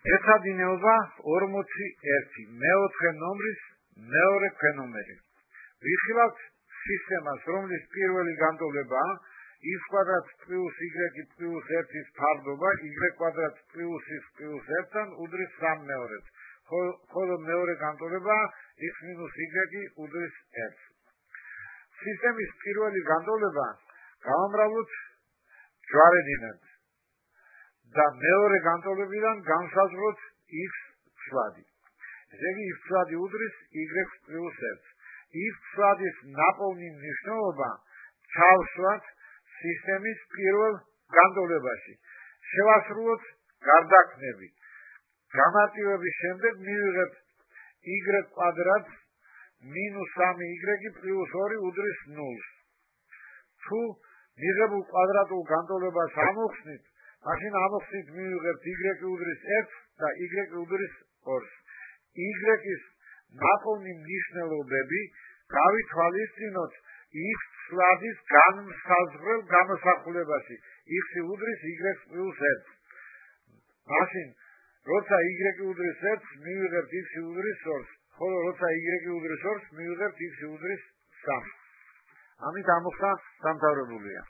ეცადინეობა 41 მეოთხე ნომრის მეორე ქვენომერი. ვიხილავთ სისტემას, რომლის პირველი განტოლებაა x კვადრატ პლუს y პლუს 1-ის ფარდობა y კვადრატ პლუს x პლუს 1-თან უდრის 3/2-ს, ხოლო მეორე განტოლებაა x მინუს y უდრის 1-ს. სისტემის პირველი განტოლება გამამრავლოთ ჯვარედინად და მეორე განტოლებიდან განსაზღვროთ x ცვლადი. ესე იგი x ცვლადი უდრის y პლუს 1-ს. x ცვლადის ნაპოვნი მნიშვნელობა ჩავსვათ სისტემის პირველ განტოლებაში. შევასრულოთ გარდაქმნები. გამარტივების შემდეგ მივიღებთ y კვადრატ მინუს 3y პლუს 2 უდრის 0-ს. თუ მიღებულ კვადრატულ განტოლებას ამოხსნით, მაშინ ამოხსნით მივიღებთ y უდრის 1 და y უდრის 2-ს. y-ის ნაპოვნი მნიშვნელობები გავითვალისწინოთ x ცვლადის განსაზღვრელ გამოსახულებაში. x უდრის y პლუს 1-ს. მაშინ როცა y უდრის 1-ს მივიღებთ x უდრის 2-ს, ხოლო როცა y უდრის 2-ს მივიღებთ x უდრის 3-ს. ამით ამოხსნა დამთავრებულია.